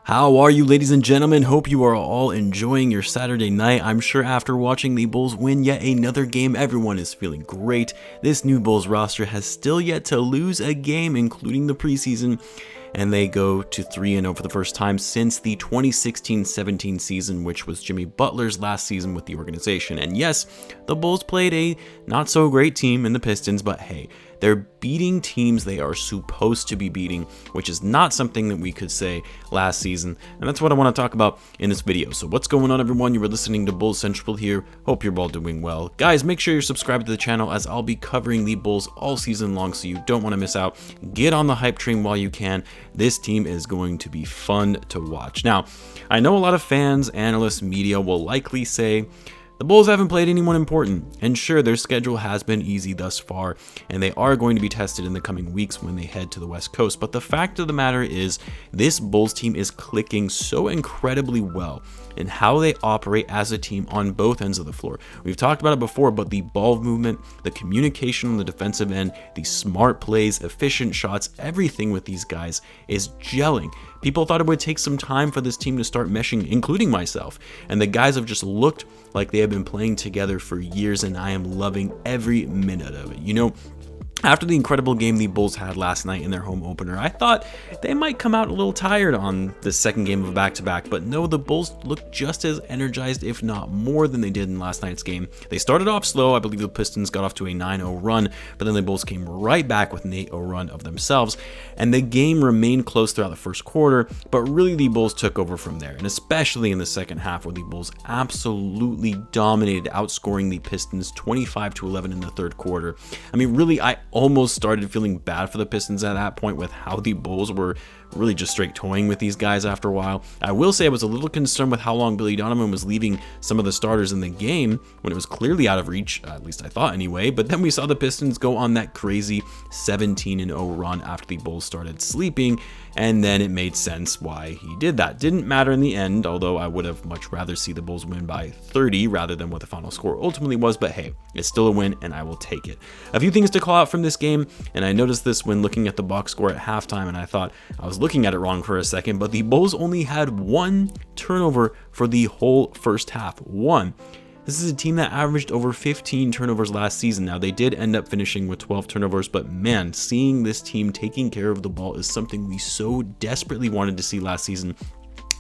How are you, ladies and gentlemen? Hope you are all enjoying your Saturday night. I'm sure after watching the Bulls win yet another game, everyone is feeling great. This new Bulls roster has still yet to lose a game, including the preseason, and they go to 3-0 for the first time since the 2016-17 season, which was Jimmy Butler's last season with the organization. And yes, the Bulls played a not so great team in the Pistons, but hey, they're beating teams they are supposed to be beating, which is not something that we could say last season. And that's what I want to talk about in this video. So what's going on, everyone? You were listening to Bulls Central here. Hope you're all doing well. Guys, make sure you're subscribed to the channel as I'll be covering the Bulls all season long, so you don't want to miss out. Get on the hype train while you can. This team is going to be fun to watch. Now, I know a lot of fans, analysts, media will likely say, the Bulls haven't played anyone important, and sure, their schedule has been easy thus far, and they are going to be tested in the coming weeks when they head to the West Coast, but the fact of the matter is, this Bulls team is clicking so incredibly well in how they operate as a team on both ends of the floor. We've talked about it before, but the ball movement, the communication on the defensive end, the smart plays, efficient shots, everything with these guys is gelling. People thought it would take some time for this team to start meshing, including myself, and the guys have just looked like they have been playing together for years, and I am loving every minute of it. You know, after the incredible game the Bulls had last night in their home opener, I thought they might come out a little tired on the second game of a back-to-back, but no, the Bulls looked just as energized, if not more, than they did in last night's game. They started off slow. I believe the Pistons got off to a 9-0 run, but then the Bulls came right back with an 8-0 run of themselves, and the game remained close throughout the first quarter, but really the Bulls took over from there, and especially in the second half where the Bulls absolutely dominated, outscoring the Pistons 25-11 in the third quarter. I mean, really, I almost started feeling bad for the Pistons at that point with how the Bulls were really just straight toying with these guys after a while. I will say I was a little concerned with how long Billy Donovan was leaving some of the starters in the game when it was clearly out of reach, at least I thought anyway, but then we saw the Pistons go on that crazy 17-0 run after the Bulls started sleeping, and then it made sense why he did that. Didn't matter in the end, although I would have much rather see the Bulls win by 30 rather than what the final score ultimately was, but hey, it's still a win and I will take it. A few things to call out from this game, and I noticed this when looking at the box score at halftime, and I thought I was looking at it wrong for a second, but the Bulls only had one turnover for the whole first half. One. This is a team that averaged over 15 turnovers last season. Now, they did end up finishing with 12 turnovers, but man, seeing this team taking care of the ball is something we so desperately wanted to see last season.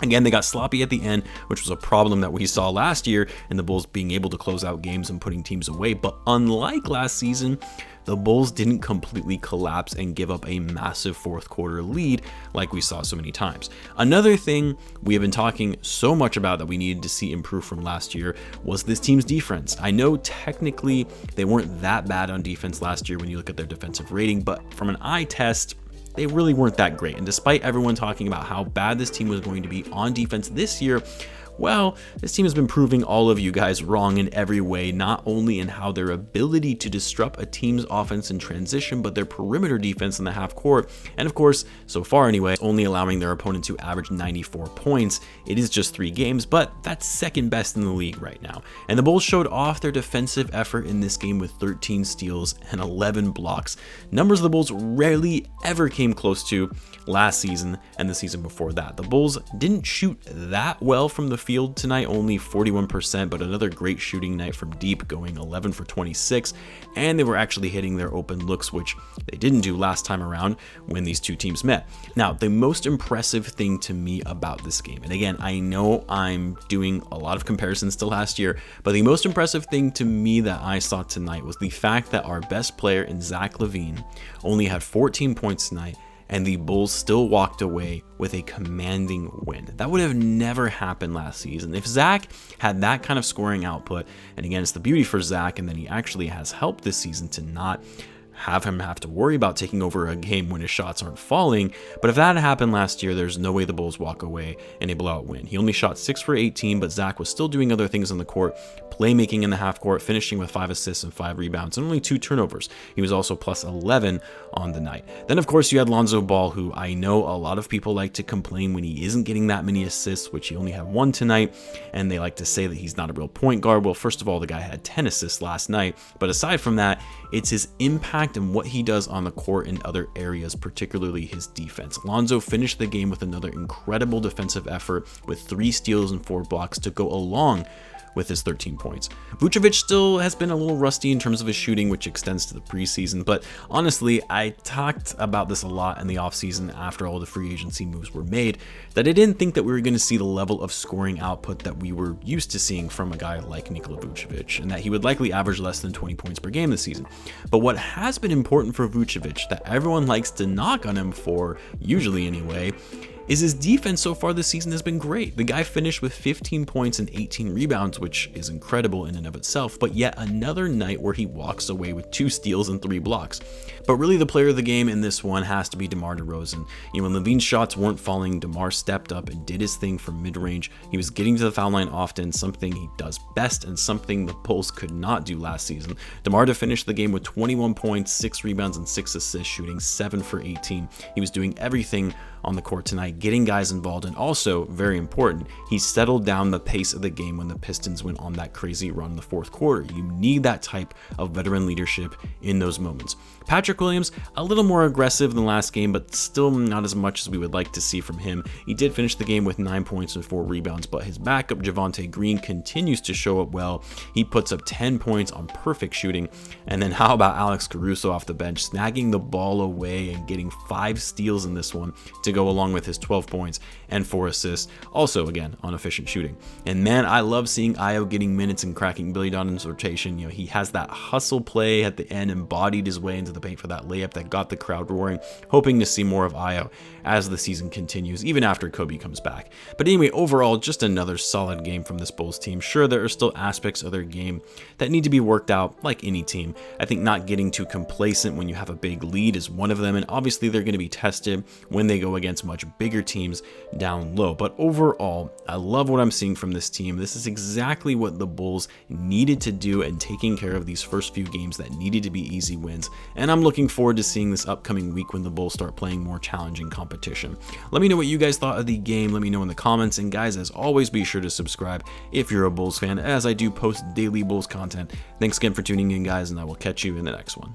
Again, they got sloppy at the end, which was a problem that we saw last year in the Bulls being able to close out games and putting teams away. But unlike last season, the Bulls didn't completely collapse and give up a massive fourth quarter lead like we saw so many times. Another thing we have been talking so much about that we needed to see improve from last year was this team's defense. I know technically they weren't that bad on defense last year when you look at their defensive rating, but from an eye test, they really weren't that great. And despite everyone talking about how bad this team was going to be on defense this year, well, this team has been proving all of you guys wrong in every way, not only in how their ability to disrupt a team's offense in transition, but their perimeter defense in the half court. And of course, so far anyway, only allowing their opponent to average 94 points. It is just 3 games, but that's second best in the league right now. And the Bulls showed off their defensive effort in this game with 13 steals and 11 blocks. Numbers the Bulls rarely ever came close to last season and the season before that. The Bulls didn't shoot that well from the field tonight, only 41%, but another great shooting night from deep, going 11 for 26, and they were actually hitting their open looks, which they didn't do last time around when these two teams met. Now, the most impressive thing to me about this game, and again, I know I'm doing a lot of comparisons to last year, but the most impressive thing to me that I saw tonight was the fact that our best player in Lavine only had 14 points tonight, and the Bulls still walked away with a commanding win. That would have never happened last season. If Zach had that kind of scoring output, and again, it's the beauty for Zach, and then he actually has helped this season to not have him have to worry about taking over a game when his shots aren't falling. But if that had happened last year, there's no way the Bulls walk away in a blowout win. He only shot 6 for 18, but Zach was still doing other things on the court, playmaking in the half court, finishing with 5 assists and 5 rebounds and only 2 turnovers. He was also plus 11 on the night. Then of course you had Lonzo Ball, who I know a lot of people like to complain when he isn't getting that many assists, which he only had 1 tonight, and they like to say that he's not a real point guard. Well, first of all, the guy had 10 assists last night, but aside from that, it's his impact impact and what he does on the court in other areas, particularly his defense. Lonzo finished the game with another incredible defensive effort with 3 steals and 4 blocks to go along with his 13 points. Vucevic still has been a little rusty in terms of his shooting, which extends to the preseason, but honestly, I talked about this a lot in the offseason after all the free agency moves were made, that I didn't think that we were going to see the level of scoring output that we were used to seeing from a guy like Nikola Vucevic, and that he would likely average less than 20 points per game this season. But what has been important for Vucevic, that everyone likes to knock on him for, usually anyway, is his defense so far this season has been great. The guy finished with 15 points and 18 rebounds, which is incredible in and of itself, but yet another night where he walks away with 2 steals and 3 blocks. But really the player of the game in this one has to be DeMar DeRozan. When Lavine's shots weren't falling, DeMar stepped up and did his thing from mid-range. He was getting to the foul line often, something he does best and something the Bulls could not do last season. DeMar finished the game with 21 points, 6 rebounds, and 6 assists, shooting 7 for 18. He was doing everything on the court tonight, getting guys involved, and also, very important, he settled down the pace of the game when the Pistons went on that crazy run in the fourth quarter. You need that type of veteran leadership in those moments. Patrick Williams, a little more aggressive than last game, but still not as much as we would like to see from him. He did finish the game with 9 points and 4 rebounds, but his backup Javonte Green continues to show up well. He puts up 10 points on perfect shooting. And then how about Alex Caruso off the bench, snagging the ball away and getting 5 steals in this one to go along with his 12 points and 4 assists, also again on efficient shooting. And man, I love seeing Ayo getting minutes and cracking Billy Donovan's rotation. He has that hustle play at the end, embodied his way into the paint for that layup that got the crowd roaring, hoping to see more of Ayo as the season continues, even after Coby comes back. But anyway, overall, just another solid game from this Bulls team. Sure, there are still aspects of their game that need to be worked out, like any team. I think not getting too complacent when you have a big lead is one of them, and obviously they're going to be tested when they go against much bigger teams down low. But overall, I love what I'm seeing from this team. This is exactly what the Bulls needed to do in taking care of these first few games that needed to be easy wins, and I'm looking forward to seeing this upcoming week when the Bulls start playing more challenging competition. Let me know what you guys thought of the game. Let me know in the comments, and guys, as always, be sure to subscribe if you're a Bulls fan, as I do post daily Bulls content. Thanks again for tuning in, guys, and I will catch you in the next one.